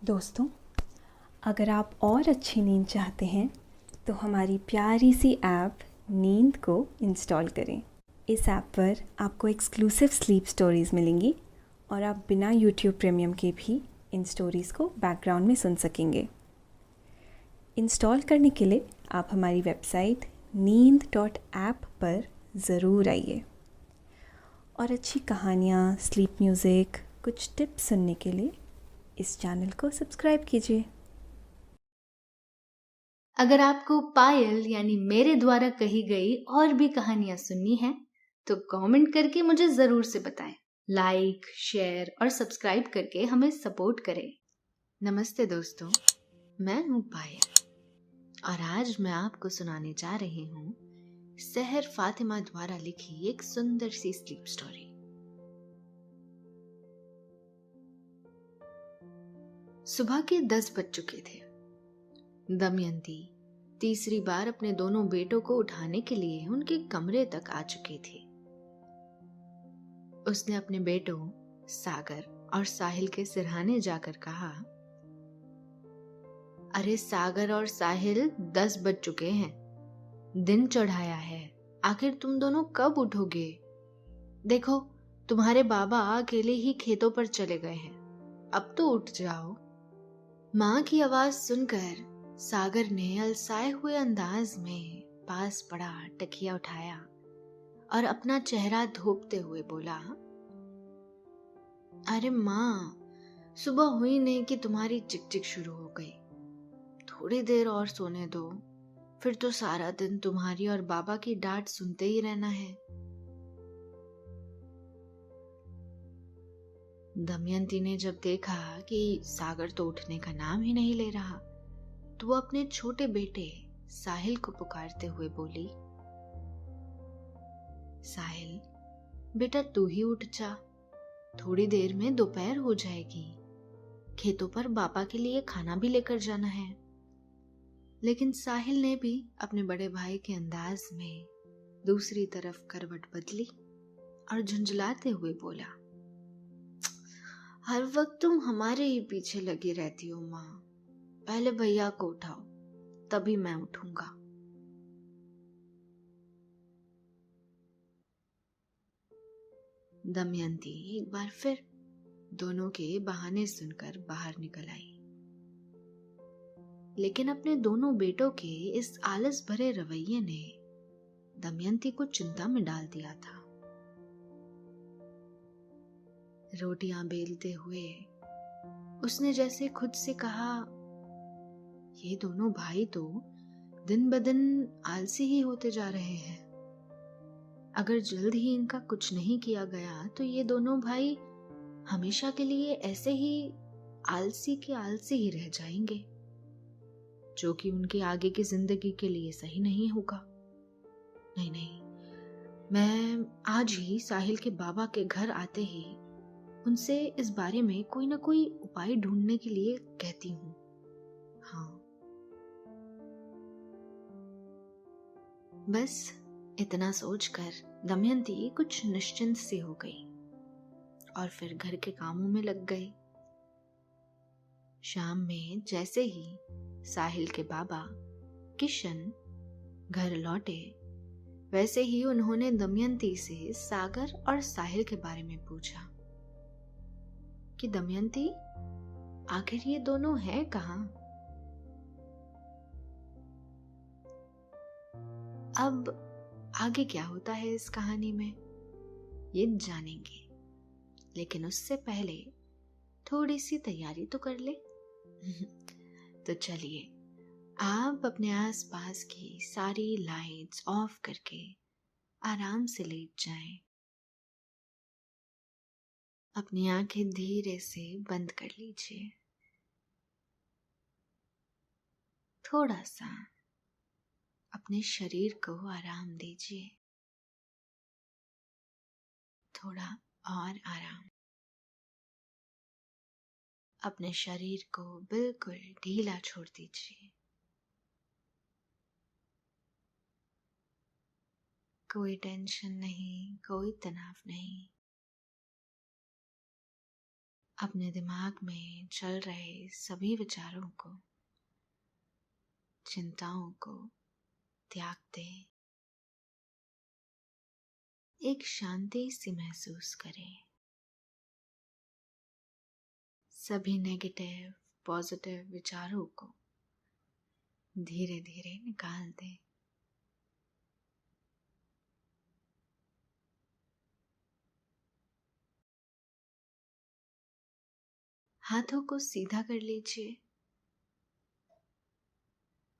दोस्तों, अगर आप और अच्छी नींद चाहते हैं तो हमारी प्यारी सी ऐप नींद को इंस्टॉल करें। इस ऐप पर आपको एक्सक्लूसिव स्लीप स्टोरीज़ मिलेंगी और आप बिना यूट्यूब प्रीमियम के भी इन स्टोरीज़ को बैकग्राउंड में सुन सकेंगे। इंस्टॉल करने के लिए आप हमारी वेबसाइट neend.app पर ज़रूर आइए और अच्छी कहानियाँ, स्लीप म्यूज़िक, कुछ टिप्स सुनने के लिए इस चैनल को सब्सक्राइब कीजिए। अगर आपको पायल यानी मेरे द्वारा कही गई और भी कहानियां सुननी है तो कमेंट करके मुझे जरूर से बताएं। लाइक, शेयर और सब्सक्राइब करके हमें सपोर्ट करें। नमस्ते दोस्तों, मैं हूँ पायल और आज मैं आपको सुनाने जा रही हूँ सहर फातिमा द्वारा लिखी एक सुंदर सी स्लीप स्टोरी। सुबह के 10 बज चुके थे। दमयंती तीसरी बार अपने दोनों बेटों को उठाने के लिए उनके कमरे तक आ चुकी थी। उसने अपने बेटों सागर और साहिल के सिरहाने जाकर कहा, अरे सागर और साहिल, 10 बज चुके हैं, दिन चढ़ाया है, आखिर तुम दोनों कब उठोगे? देखो, तुम्हारे बाबा अकेले ही खेतों पर चले गए हैं, अब तो उठ जाओ। माँ की आवाज सुनकर सागर ने अलसाए हुए अंदाज में पास पड़ा तकिया उठाया और अपना चेहरा धोपते हुए बोला, अरे माँ, सुबह हुई नहीं कि तुम्हारी चिकचिक शुरू हो गई। थोड़ी देर और सोने दो, फिर तो सारा दिन तुम्हारी और बाबा की डांट सुनते ही रहना है। दमयंती ने जब देखा कि सागर तो उठने का नाम ही नहीं ले रहा तो वो अपने छोटे बेटे साहिल को पुकारते हुए बोली, साहिल बेटा, तू ही उठ जा, थोड़ी देर में दोपहर हो जाएगी, खेतों पर बाबा के लिए खाना भी लेकर जाना है। लेकिन साहिल ने भी अपने बड़े भाई के अंदाज में दूसरी तरफ करवट बदली और झुंझलाते हुए बोला, हर वक्त तुम हमारे ही पीछे लगी रहती हो माँ, पहले भैया को उठाओ, तभी मैं उठूंगा। दमयंती एक बार फिर दोनों के बहाने सुनकर बाहर निकल आई, लेकिन अपने दोनों बेटों के इस आलस भरे रवैये ने दमयंती को चिंता में डाल दिया था। रोटियां बेलते हुए उसने जैसे खुद से कहा, ये दोनों भाई तो दिन ब दिन आलसी ही होते जा रहे हैं। अगर जल्द ही इनका कुछ नहीं किया गया तो ये दोनों भाई हमेशा के लिए ऐसे ही आलसी के आलसी ही रह जाएंगे, जो कि उनकी आगे की जिंदगी के लिए सही नहीं होगा। नहीं नहीं, मैं आज ही साहिल के बाबा के घर आते ही उनसे इस बारे में कोई ना कोई उपाय ढूंढने के लिए कहती हूँ। हाँ, बस इतना सोचकर दमयंती कुछ निश्चिंत सी हो गई और फिर घर के कामों में लग गई। शाम में जैसे ही साहिल के बाबा किशन घर लौटे, वैसे ही उन्होंने दमयंती से सागर और साहिल के बारे में पूछा कि दमयंती, आखिर ये दोनों हैं कहाँ? अब आगे क्या होता है इस कहानी में ये जानेंगे, लेकिन उससे पहले थोड़ी सी तैयारी तो कर ले। तो चलिए, आप अपने आसपास की सारी लाइट्स ऑफ करके आराम से लेट जाएं। अपनी आंखें धीरे से बंद कर लीजिए। थोड़ा सा अपने शरीर को आराम दीजिए, थोड़ा और आराम। अपने शरीर को बिल्कुल ढीला छोड़ दीजिए। कोई टेंशन नहीं, कोई तनाव नहीं। अपने दिमाग में चल रहे सभी विचारों को, चिंताओं को त्याग दें। एक शांति सी महसूस करें। सभी नेगेटिव पॉजिटिव विचारों को धीरे धीरे निकाल दें। हाथों को सीधा कर लीजिए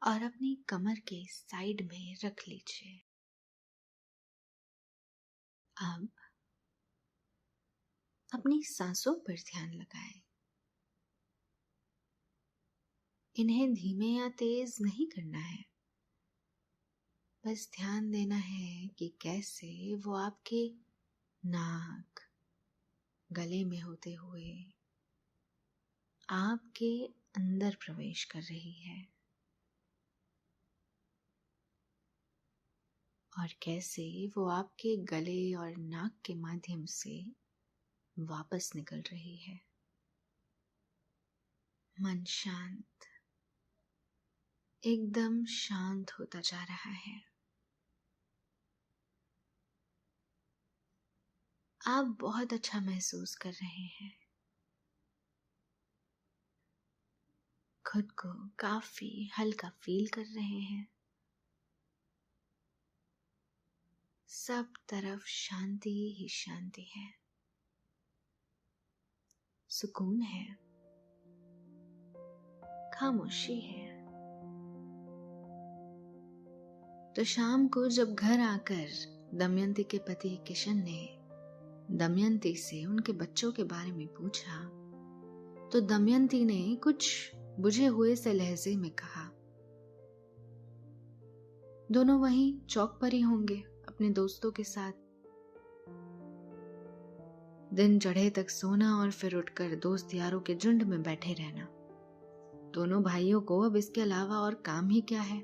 और अपनी कमर के साइड में रख लीजिए। अब अपनी सांसों पर ध्यान लगाएं। इन्हें धीमे या तेज नहीं करना है, बस ध्यान देना है कि कैसे वो आपके नाक, गले में होते हुए आपके अंदर प्रवेश कर रही है और कैसे वो आपके गले और नाक के माध्यम से वापस निकल रही है। मन शांत, एकदम शांत होता जा रहा है। आप बहुत अच्छा महसूस कर रहे हैं। खुद को काफी हल्का फील कर रहे हैं। सब तरफ शांति ही शांति है, सुकून है, खामोशी है। तो शाम को जब घर आकर दमयंती के पति किशन ने दमयंती से उनके बच्चों के बारे में पूछा, तो दमयंती ने कुछ बुझे हुए से लहजे में कहा, दोनों वहीं चौक पर ही होंगे अपने दोस्तों के साथ। दिन चढ़े तक सोना और फिर उठकर दोस्त यारों के झुंड में बैठे रहना। दोनों भाइयों को अब इसके अलावा और काम ही क्या है।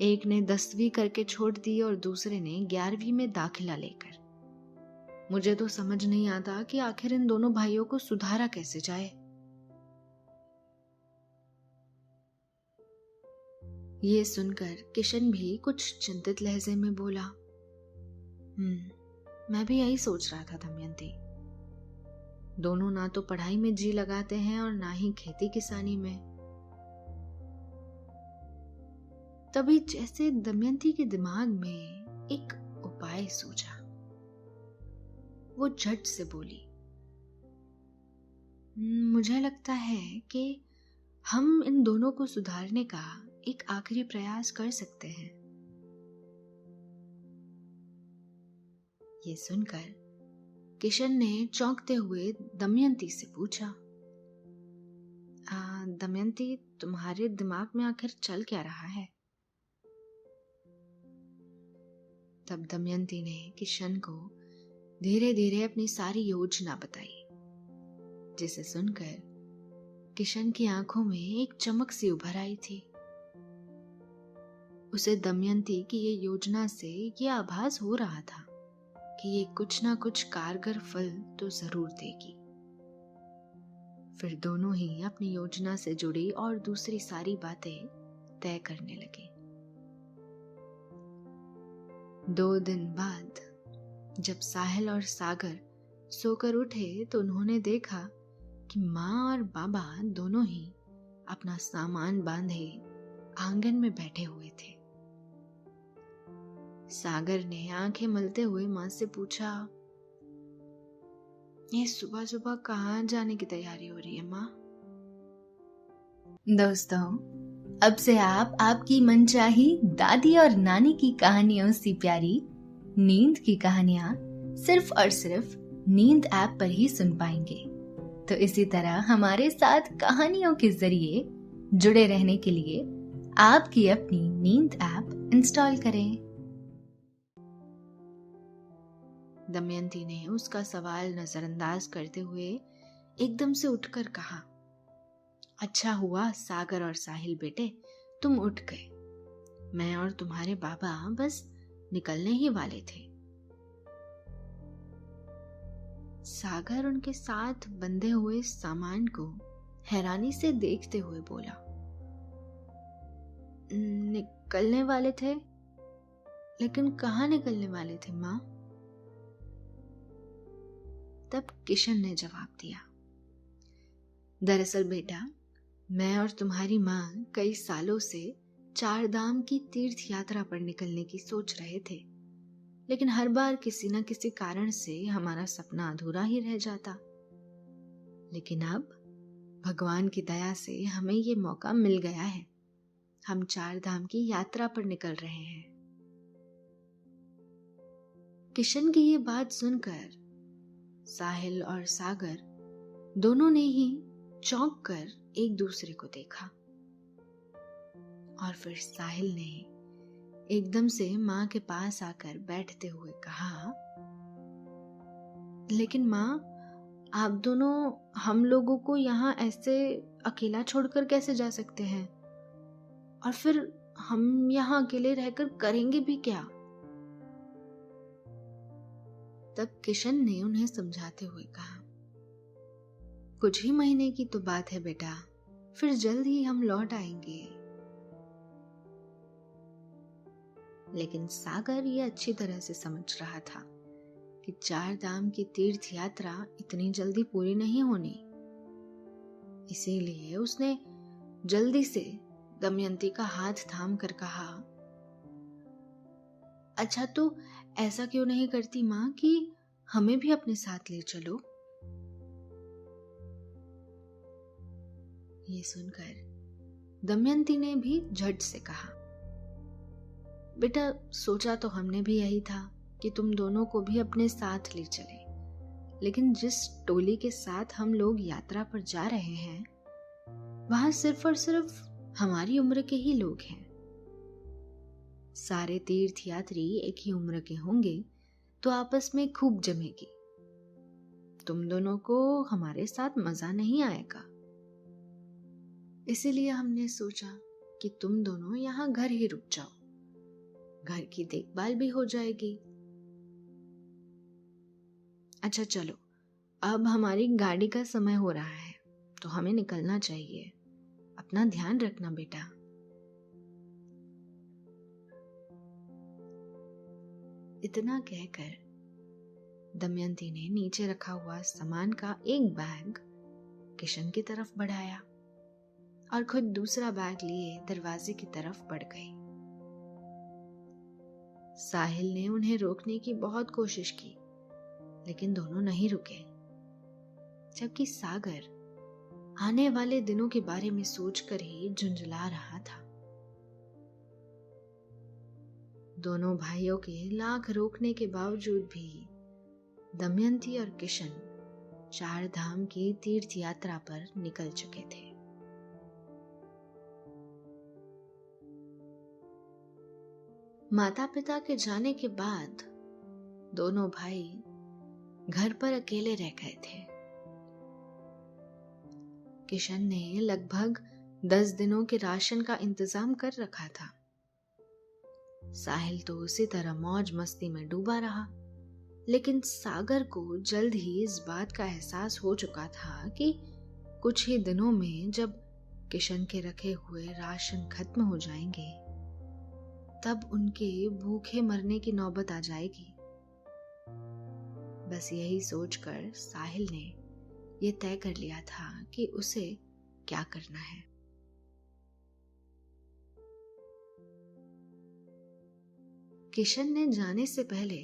एक ने 10वीं करके छोड़ दी और दूसरे ने 11वीं में दाखिला लेकर। मुझे तो समझ नहीं आता कि आखिर इन दोनों भाइयों को सुधारा कैसे जाए। ये सुनकर किशन भी कुछ चिंतित लहजे में बोला, मैं भी यही सोच रहा था दमयंती। दोनों ना तो पढ़ाई में जी लगाते हैं और ना ही खेती किसानी में। तभी जैसे दमयंती के दिमाग में एक उपाय सूझा। वो झट से बोली, मुझे लगता है कि हम इन दोनों को सुधारने का एक आखिरी प्रयास कर सकते हैं। ये सुनकर किशन ने चौंकते हुए दमयंती से पूछा, दमयंती, तुम्हारे दिमाग में आखिर चल क्या रहा है? तब दमयंती ने किशन को धीरे धीरे अपनी सारी योजना बताई, जिसे सुनकर किशन की आंखों में एक चमक सी उभर आई थी। उसे दमयंती की ये योजना से ये आभास हो रहा था कि ये कुछ ना कुछ कारगर फल तो जरूर देगी। फिर दोनों ही अपनी योजना से जुड़ी और दूसरी सारी बातें तय करने लगे। 2 दिन बाद जब साहिल और सागर सोकर उठे तो उन्होंने देखा कि माँ और बाबा दोनों ही अपना सामान बांधे आंगन में बैठे हुए थे। सागर ने आंखें मलते हुए माँ से पूछा, ये सुबह सुबह कहाँ जाने की तैयारी हो रही है माँ? दोस्तों, अब से आप आपकी मनचाही दादी और नानी की कहानियों से प्यारी नींद की कहानियां सिर्फ और सिर्फ नींद ऐप पर ही सुन पाएंगे। तो इसी तरह हमारे साथ कहानियों के जरिए जुड़े रहने के लिए आपकी अपनी नींद ऐप इंस्टॉल करें। दमयंती ने उसका सवाल नजरअंदाज करते हुए एकदम से उठकर कहा, अच्छा हुआ सागर और साहिल बेटे तुम उठ गए। मैं और तुम्हारे बाबा बस निकलने ही वाले थे। सागर उनके साथ बंधे हुए सामान को हैरानी से देखते हुए बोला, निकलने वाले थे? लेकिन कहाँ निकलने वाले थे माँ? तब किशन ने जवाब दिया, दरअसल बेटा, मैं और तुम्हारी माँ कई सालों से 4 धाम की तीर्थ यात्रा पर निकलने की सोच रहे थे, लेकिन हर बार किसी न किसी कारण से हमारा सपना अधूरा ही रह जाता। लेकिन अब भगवान की दया से हमें ये मौका मिल गया है। हम 4 धाम की यात्रा पर निकल रहे हैं। किशन की ये बात सुनकर साहिल और सागर दोनों ने ही चौंक कर एक दूसरे को देखा और फिर साहिल ने एकदम से माँ के पास आकर बैठते हुए कहा, लेकिन माँ, आप दोनों हम लोगों को यहाँ ऐसे अकेला छोड़कर कैसे जा सकते हैं? और फिर हम यहाँ अकेले रहकर करेंगे भी क्या? तब किशन ने उन्हें समझाते हुए कहा, कुछ ही महीने की तो बात है बेटा, फिर जल्द ही हम लौट आएंगे। लेकिन सागर ये अच्छी तरह से समझ रहा था कि 4 धाम की तीर्थ यात्रा इतनी जल्दी पूरी नहीं होनी। इसीलिए उसने जल्दी से दमयंती का हाथ थाम कर कहा, अच्छा तो ऐसा क्यों नहीं करती माँ कि हमें भी अपने साथ ले चलो? ये सुनकर दमयंती ने भी झट से कहा, बेटा, सोचा तो हमने भी यही था कि तुम दोनों को भी अपने साथ ले चले, लेकिन जिस टोली के साथ हम लोग यात्रा पर जा रहे हैं वहां सिर्फ और सिर्फ हमारी उम्र के ही लोग हैं। सारे तीर्थ यात्री एक ही उम्र के होंगे तो आपस में खूब जमेगी। तुम दोनों को हमारे साथ मजा नहीं आएगा। इसीलिए हमने सोचा कि तुम दोनों यहाँ घर ही रुक जाओ, घर की देखभाल भी हो जाएगी। अच्छा चलो, अब हमारी गाड़ी का समय हो रहा है तो हमें निकलना चाहिए। अपना ध्यान रखना बेटा। इतना कहकर दमयंती ने नीचे रखा हुआ सामान का एक बैग किशन की तरफ बढ़ाया और खुद दूसरा बैग लिए दरवाजे की तरफ बढ़ गई। साहिल ने उन्हें रोकने की बहुत कोशिश की, लेकिन दोनों नहीं रुके, जबकि सागर आने वाले दिनों के बारे में सोचकर ही झुंझला रहा था। दोनों भाइयों के लाख रोकने के बावजूद भी दमयंती और किशन 4 धाम की तीर्थ यात्रा पर निकल चुके थे। माता पिता के जाने के बाद दोनों भाई घर पर अकेले रह गए थे। किशन ने लगभग 10 दिनों के राशन का इंतजाम कर रखा था। साहिल तो उसी तरह मौज मस्ती में डूबा रहा, लेकिन सागर को जल्द ही इस बात का एहसास हो चुका था कि कुछ ही दिनों में जब किशन के रखे हुए राशन खत्म हो जाएंगे तब उनके भूखे मरने की नौबत आ जाएगी। बस यही सोचकर साहिल ने यह तय कर लिया था कि उसे क्या करना है। किशन ने जाने से पहले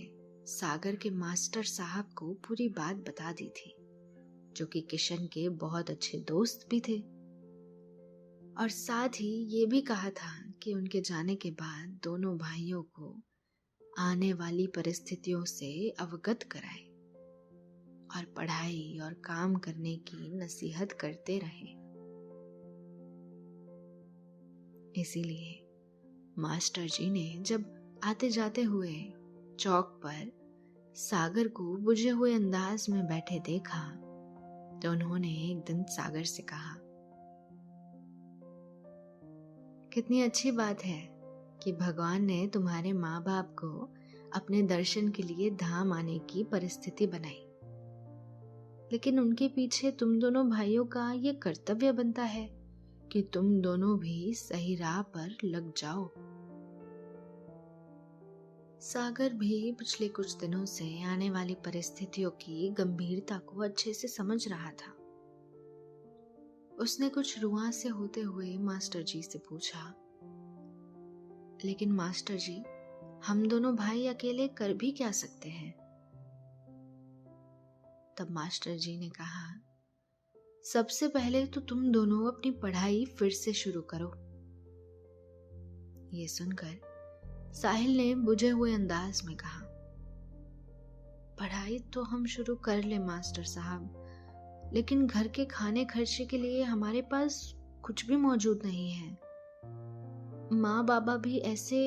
सागर के मास्टर साहब को पूरी बात बता दी थी, जो कि किशन के बहुत अच्छे दोस्त भी थे, और साथ ही ये भी कहा था कि उनके जाने के बाद दोनों भाइयों को आने वाली परिस्थितियों से अवगत कराए और पढ़ाई और काम करने की नसीहत करते रहे। इसीलिए मास्टर जी ने जब आते जाते हुए चौक पर सागर को बुझे हुए अंदाज में बैठे देखा तो उन्होंने एक दिन सागर से कहा, कितनी अच्छी बात है कि भगवान ने तुम्हारे माँ बाप को अपने दर्शन के लिए धाम आने की परिस्थिति बनाई। लेकिन उनके पीछे तुम दोनों भाइयों का ये कर्तव्य बनता है कि तुम दोनों भी सही राह पर लग जाओ। सागर भी पिछले कुछ दिनों से आने वाली परिस्थितियों की गंभीरता को अच्छे से समझ रहा था। उसने कुछ रुआं से होते हुए मास्टर जी से पूछा, लेकिन मास्टर जी, हम दोनों भाई अकेले कर भी क्या सकते हैं? तब मास्टर जी ने कहा, सबसे पहले तो तुम दोनों अपनी पढ़ाई फिर से शुरू करो। ये सुनकर साहिल ने बुझे हुए अंदाज में कहा, पढ़ाई तो हम शुरू कर ले मास्टर साहब, लेकिन घर के खाने खर्चे के लिए हमारे पास कुछ भी मौजूद नहीं है। माँ बाबा भी ऐसे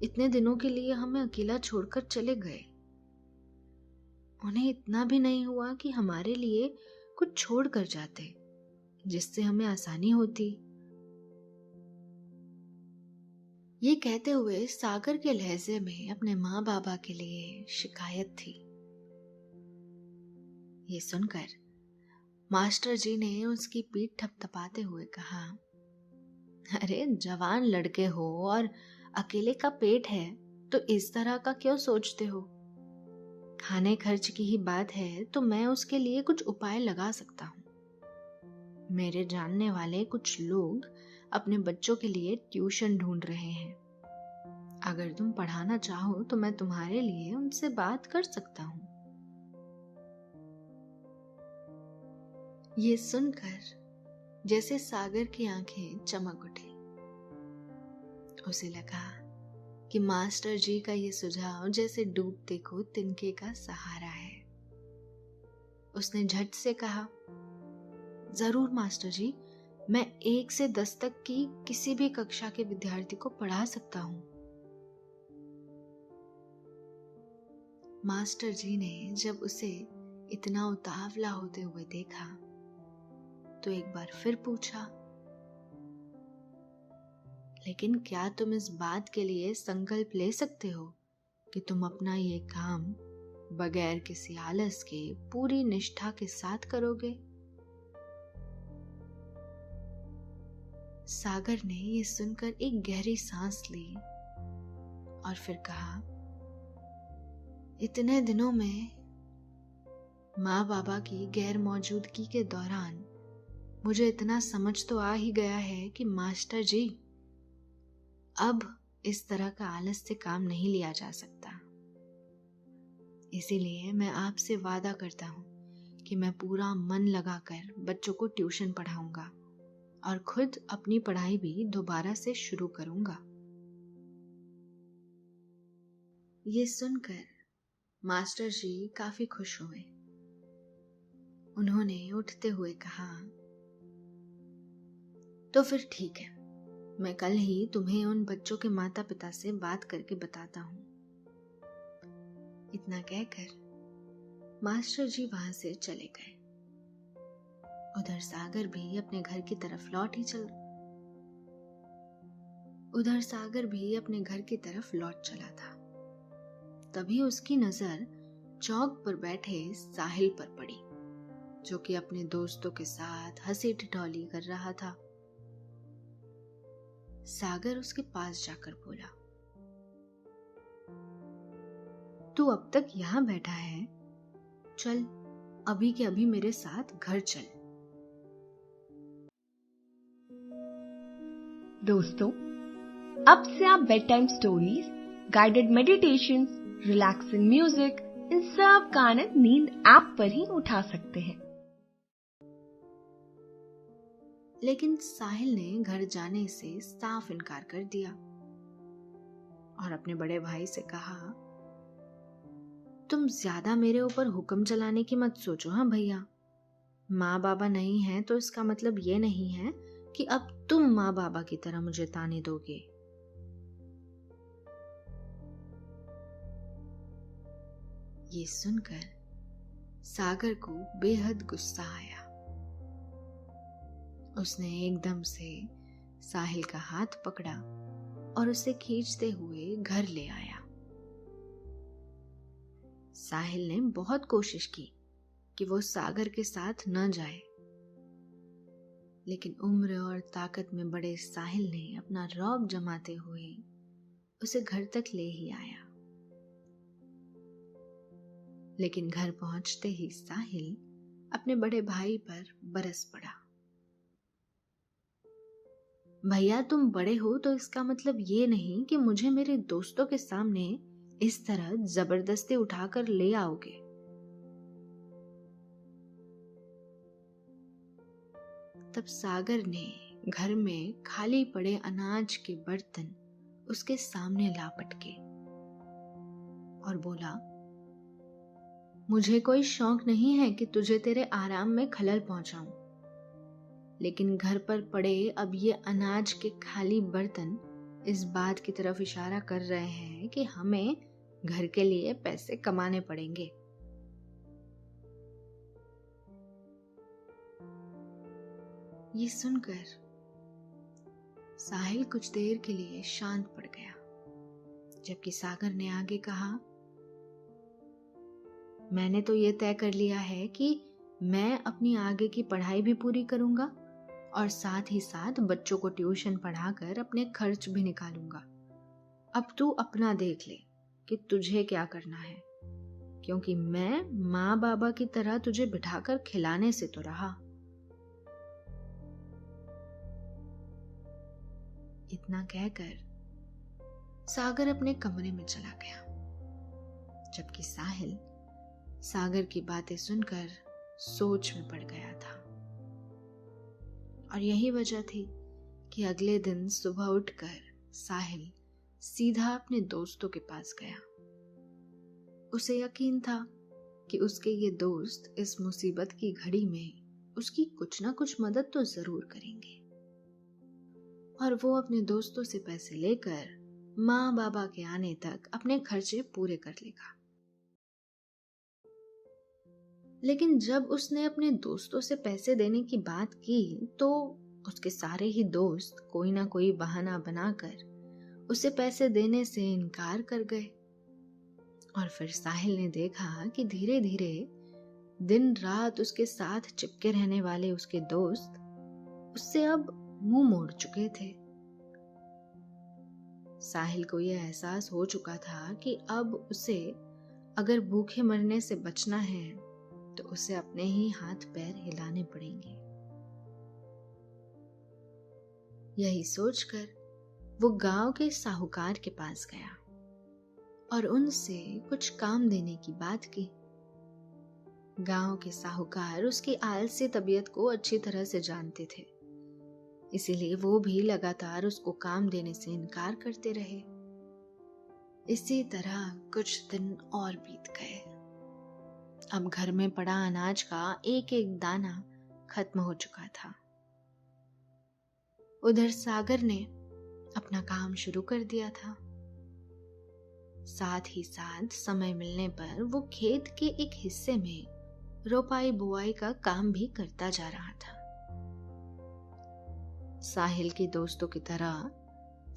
इतने दिनों के लिए हमें अकेला छोड़कर चले गए। उन्हें इतना भी नहीं हुआ कि हमारे लिए कुछ छोड़ कर जाते, जिससे हमें आसानी होती। ये कहते हुए सागर के लहजे में अपने माँ बाबा के लिए शिकायत थी। ये सुनकर मास्टर जी ने उसकी पीठ थपथपाते हुए कहा, अरे जवान लड़के हो और अकेले का पेट है तो इस तरह का क्यों सोचते हो? खाने खर्च की ही बात है तो मैं उसके लिए कुछ उपाय लगा सकता हूँ। मेरे जानने वाले कुछ लोग अपने बच्चों के लिए ट्यूशन ढूंढ रहे हैं। अगर तुम पढ़ाना चाहो तो मैं तुम्हारे लिए उनसे बात कर सकता हूँ। ये सुनकर जैसे सागर की आंखें चमक उठी। उसे लगा कि मास्टर जी का ये सुझाव जैसे डूबते को तिनके का सहारा है। उसने झट से कहा, जरूर मास्टर जी, मैं 1 से 10 तक की किसी भी कक्षा के विद्यार्थी को पढ़ा सकता हूँ। मास्टर जी ने जब उसे इतना उतावला होते हुए देखा तो एक बार फिर पूछा, लेकिन क्या तुम इस बात के लिए संकल्प ले सकते हो कि तुम अपना ये काम बगैर किसी आलस के पूरी निष्ठा के साथ करोगे? सागर ने ये सुनकर एक गहरी सांस ली और फिर कहा, इतने दिनों में माँ बाबा की गैर मौजूदगी के दौरान मुझे इतना समझ तो आ ही गया है कि मास्टर जी, अब इस तरह का आलस से काम नहीं लिया जा सकता। इसीलिए मैं आपसे वादा करता हूँ कि मैं पूरा मन लगाकर बच्चों को ट्यूशन पढ़ाऊंगा और खुद अपनी पढ़ाई भी दोबारा से शुरू करूंगा। ये सुनकर मास्टर जी काफी खुश हुए। उन्होंने उठते हुए कहा, तो फिर ठीक है, मैं कल ही तुम्हें उन बच्चों के माता पिता से बात करके बताता हूँ। इतना कहकर मास्टर जी वहां से चले गए। उधर सागर भी अपने घर की तरफ लौट चला था। तभी उसकी नजर चौक पर बैठे साहिल पर पड़ी, जो कि अपने दोस्तों के साथ हंसी ठिठोली कर रहा था। सागर उसके पास जाकर बोला, तू अब तक यहाँ बैठा है? चल अभी के अभी मेरे साथ घर चल। दोस्तों, अब से आप bed time stories, guided meditations, relaxing music, इन सब का आनंद नींद ऐप पर ही उठा सकते हैं। लेकिन साहिल ने घर जाने से साफ इनकार कर दिया और अपने बड़े भाई से कहा, तुम ज्यादा मेरे ऊपर हुक्म चलाने की मत सोचो। हाँ भैया, माँ बाबा नहीं है तो इसका मतलब ये नहीं है कि अब तुम माँ बाबा की तरह मुझे ताने दोगे। ये सुनकर सागर को बेहद गुस्सा आया। उसने एकदम से साहिल का हाथ पकड़ा और उसे खींचते हुए घर ले आया। साहिल ने बहुत कोशिश की कि वो सागर के साथ न जाए, लेकिन उम्र और ताकत में बड़े साहिल ने अपना रौब जमाते हुए उसे घर तक ले ही आया। लेकिन घर पहुंचते ही साहिल अपने बड़े भाई पर बरस पड़ा। भैया, तुम बड़े हो तो इसका मतलब ये नहीं कि मुझे मेरे दोस्तों के सामने इस तरह जबरदस्ती उठाकर ले आओगे। तब सागर ने घर में खाली पड़े अनाज के बर्तन उसके सामने ला पटके और बोला, मुझे कोई शौक नहीं है कि तुझे तेरे आराम में खलल पहुंचाऊं, लेकिन घर पर पड़े अब ये अनाज के खाली बर्तन इस बात की तरफ इशारा कर रहे हैं कि हमें घर के लिए पैसे कमाने पड़ेंगे। ये सुनकर साहिल कुछ देर के लिए शांत पड़ गया, जबकि सागर ने आगे कहा, मैंने तो ये तय कर लिया है कि मैं अपनी आगे की पढ़ाई भी पूरी करूंगा और साथ ही साथ बच्चों को ट्यूशन पढ़ाकर अपने खर्च भी निकालूंगा। अब तू अपना देख ले कि तुझे क्या करना है, क्योंकि मैं माँ बाबा की तरह तुझे बिठाकर खिलाने से तो रहा। इतना कहकर सागर अपने कमरे में चला गया, जबकि साहिल सागर की बातें सुनकर सोच में पड़ गया था। और यही वजह थी कि अगले दिन सुबह उठकर साहिल सीधा अपने दोस्तों के पास गया। उसे यकीन था कि उसके ये दोस्त इस मुसीबत की घड़ी में उसकी कुछ ना कुछ मदद तो जरूर करेंगे, और वो अपने दोस्तों से पैसे लेकर माँ बाबा के आने तक अपने खर्चे पूरे कर लेगा। लेकिन जब उसने अपने दोस्तों से पैसे देने की बात की तो उसके सारे ही दोस्त कोई ना कोई बहाना बनाकर उसे पैसे देने से इनकार कर गए। और फिर साहिल ने देखा कि धीरे धीरे दिन रात उसके साथ चिपके रहने वाले उसके दोस्त उससे अब मुंह मोड़ चुके थे। साहिल को यह एहसास हो चुका था कि अब उसे अगर भूखे मरने से बचना है तो उसे अपने ही हाथ पैर हिलाने पड़ेंगे। यही सोचकर वो गांव के साहूकार के पास गया और उनसे कुछ काम देने की बात की। गांव के साहूकार उसकी आलसी तबीयत को अच्छी तरह से जानते थे, इसीलिए वो भी लगातार उसको काम देने से इनकार करते रहे। इसी तरह कुछ दिन और बीत गए। अब घर में पड़ा अनाज का एक एक दाना खत्म हो चुका था। उधर सागर ने अपना काम शुरू कर दिया था। साथ ही साथ समय मिलने पर वो खेत के एक हिस्से में रोपाई बुआई का काम भी करता जा रहा था। साहिल के दोस्तों की तरह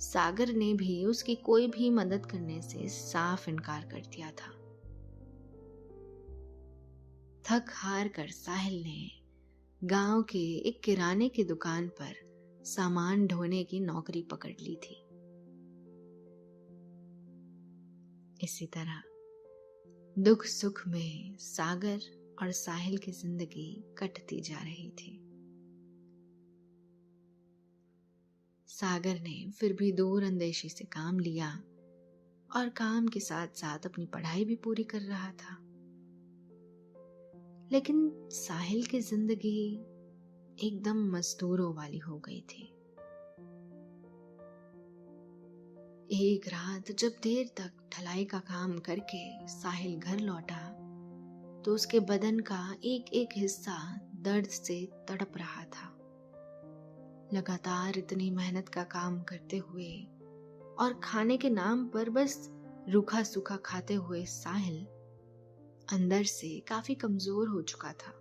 सागर ने भी उसकी कोई भी मदद करने से साफ इनकार कर दिया था। थक हार कर साहिल ने गांव के एक किराने की दुकान पर सामान ढोने की नौकरी पकड़ ली थी। इसी तरह दुख सुख में सागर और साहिल की जिंदगी कटती जा रही थी। सागर ने फिर भी दूर अंदेशी से काम लिया और काम के साथ साथ अपनी पढ़ाई भी पूरी कर रहा था। लेकिन साहिल की जिंदगी एकदम मजदूरों वाली हो गई थी। एक रात जब देर तक ढलाई का काम करके साहिल घर लौटा तो उसके बदन का एक एक हिस्सा दर्द से तड़प रहा था। लगातार इतनी मेहनत का काम करते हुए और खाने के नाम पर बस रूखा सूखा खाते हुए साहिल अंदर से काफी कमजोर हो चुका था।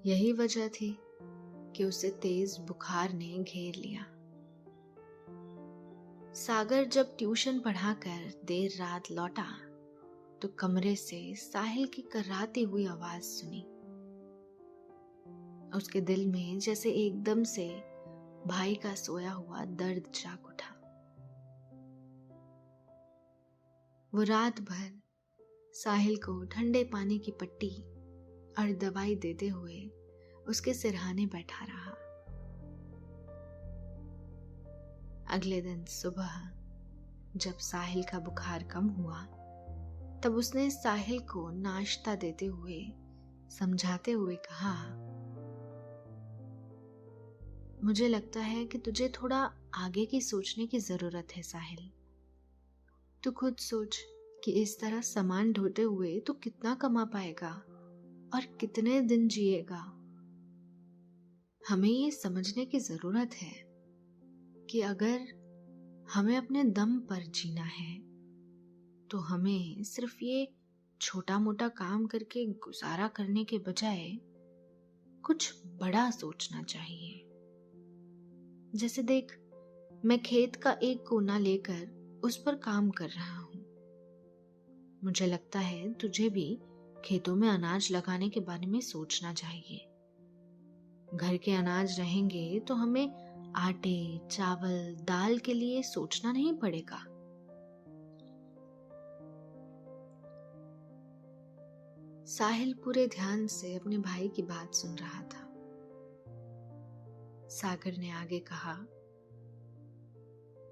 यही वजह थी कि उसे तेज बुखार ने घेर लिया। सागर जब ट्यूशन पढ़ाकर देर रात लौटा तो कमरे से साहिल की कर्राती हुई आवाज सुनी। उसके दिल में जैसे एकदम से भाई का सोया हुआ दर्द जाग उठा। वो रात भर साहिल को ठंडे पानी की पट्टी और दवाई देते हुए उसके सिरहाने बैठा रहा। अगले दिन सुबह जब साहिल का बुखार कम हुआ तब उसने साहिल को नाश्ता देते हुए समझाते हुए कहा, मुझे लगता है कि तुझे थोड़ा आगे की सोचने की जरूरत है साहिल। तू खुद सोच कि इस तरह सामान ढोते हुए तू कितना कमा पाएगा और कितने दिन जिएगा। हमें ये समझने की जरूरत है कि अगर हमें अपने दम पर जीना है तो हमें सिर्फ ये छोटा मोटा काम करके गुजारा करने के बजाय कुछ बड़ा सोचना चाहिए। जैसे देख, मैं खेत का एक कोना लेकर उस पर काम कर रहा हूं। मुझे लगता है तुझे भी खेतों में अनाज लगाने के बारे में सोचना चाहिए। घर के अनाज रहेंगे तो हमें आटे, चावल, दाल के लिए सोचना नहीं पड़ेगा। साहिल पूरे ध्यान से अपने भाई की बात सुन रहा था। सागर ने आगे कहा,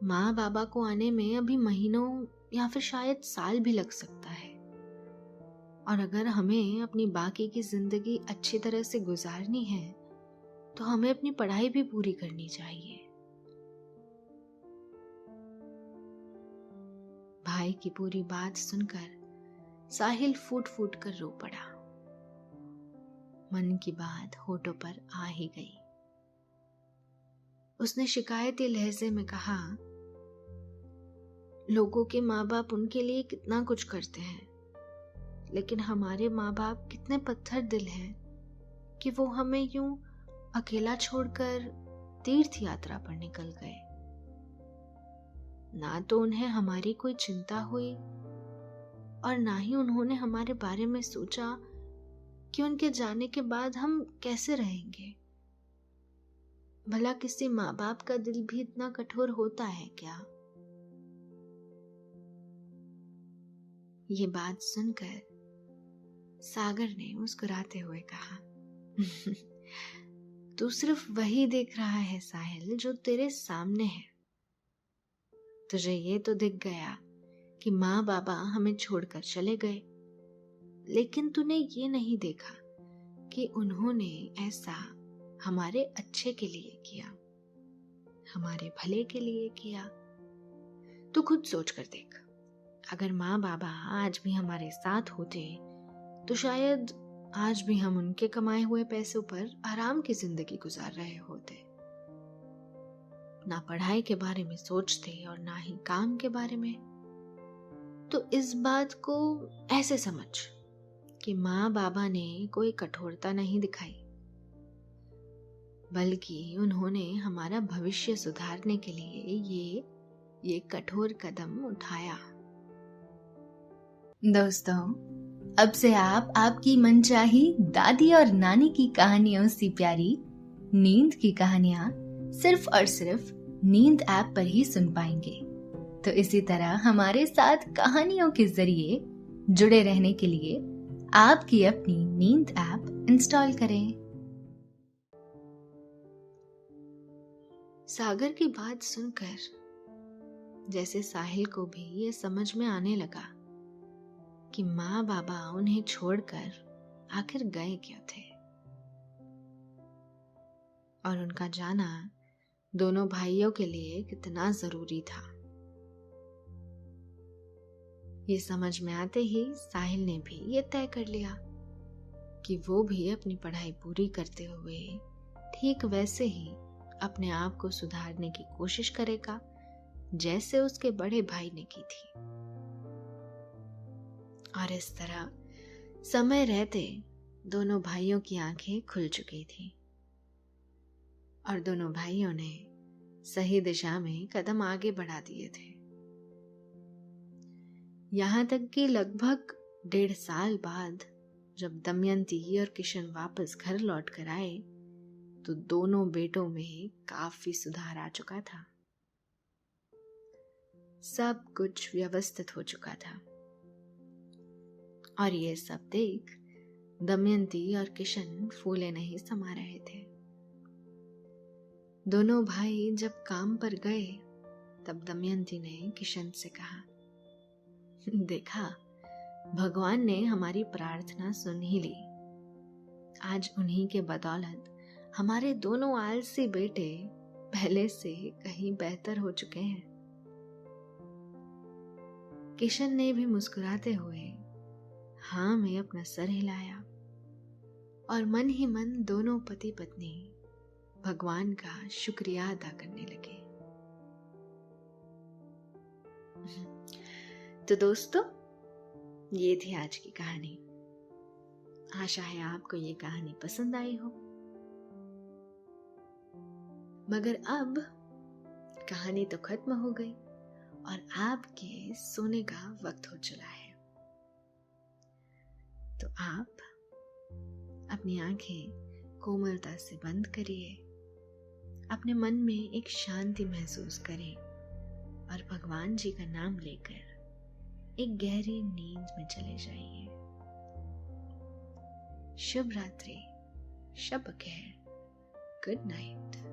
माँ बाबा को आने में अभी महीनों या फिर शायद साल भी लग सकता है, और अगर हमें अपनी बाकी की जिंदगी अच्छी तरह से गुजारनी है तो हमें अपनी पढ़ाई भी पूरी करनी चाहिए। भाई की पूरी बात सुनकर साहिल फूट फूट कर रो पड़ा। मन की बात होठों पर आ ही गई। उसने शिकायती लहजे में कहा, लोगों के माँ बाप उनके लिए कितना कुछ करते हैं, लेकिन हमारे माँ बाप कितने पत्थर दिल हैं कि वो हमें यूं अकेला छोड़कर तीर्थ यात्रा पर निकल गए। ना तो उन्हें हमारी कोई चिंता हुई और ना ही उन्होंने हमारे बारे में सोचा कि उनके जाने के बाद हम कैसे रहेंगे। भला किसी माँ बाप का दिल भी इतना कठोर होता है क्या? ये बात सुनकर सागर ने मुस्कुराते हुए कहा, तू सिर्फ वही देख रहा है साहिल जो तेरे सामने है। तुझे ये तो दिख गया कि माँ बाबा हमें छोड़कर चले गए, लेकिन तूने ये नहीं देखा कि उन्होंने ऐसा हमारे अच्छे के लिए किया, हमारे भले के लिए किया। तू खुद सोच कर देख, अगर माँ बाबा आज भी हमारे साथ होते तो शायद आज भी हम उनके कमाए हुए पैसों पर आराम की जिंदगी गुजार रहे होते। ना पढ़ाई के बारे में सोचते और ना ही काम के बारे में। तो इस बात को ऐसे समझ कि माँ बाबा ने कोई कठोरता नहीं दिखाई, बल्कि उन्होंने हमारा भविष्य सुधारने के लिए ये कठोर कदम उठाया। दोस्तों, अब से आप आपकी मनचाही दादी और नानी की कहानियों से प्यारी नींद की कहानियां सिर्फ और सिर्फ नींद ऐप पर ही सुन पाएंगे। तो इसी तरह हमारे साथ कहानियों के जरिए जुड़े रहने के लिए आपकी अपनी नींद ऐप इंस्टॉल करें। सागर की बात सुनकर जैसे साहिल को भी ये समझ में आने लगा कि माँ बाबा उन्हें छोड़कर आखिर गए क्यों थे, और उनका जाना दोनों भाइयों के लिए कितना जरूरी था। ये समझ में आते ही साहिल ने भी ये तय कर लिया कि वो भी अपनी पढ़ाई पूरी करते हुए ठीक वैसे ही अपने आप को सुधारने की कोशिश करेगा जैसे उसके बड़े भाई ने की थी। और इस तरह समय रहते दोनों भाइयों की आंखें खुल चुकी थी और दोनों भाइयों ने सही दिशा में कदम आगे बढ़ा दिए थे। यहाँ तक कि लगभग 1.5 साल बाद जब दमयंती और किशन वापस घर लौट कर आए तो दोनों बेटों में काफी सुधार आ चुका था। सब कुछ व्यवस्थित हो चुका था और ये सब देख दमयंती और किशन फूले नहीं समा रहे थे। दोनों भाई जब काम पर गए तब दमयंती ने किशन से कहा, देखा, भगवान ने हमारी प्रार्थना सुन ही ली। आज उन्हीं के बदौलत हमारे दोनों आलसी बेटे पहले से कहीं बेहतर हो चुके हैं। किशन ने भी मुस्कुराते हुए हाँ में अपना सर हिलाया और मन ही मन दोनों पति पत्नी भगवान का शुक्रिया अदा करने लगे। तो दोस्तों, ये थी आज की कहानी। आशा है आपको ये कहानी पसंद आई हो। मगर अब कहानी तो खत्म हो गई और आपके सोने का वक्त हो चला है। तो आप अपनी आंखें कोमलता से बंद करिए, अपने मन में एक शांति महसूस करें और भगवान जी का नाम लेकर एक गहरी नींद में चले जाइए। शुभ रात्रि, शब खैर, गुड नाइट।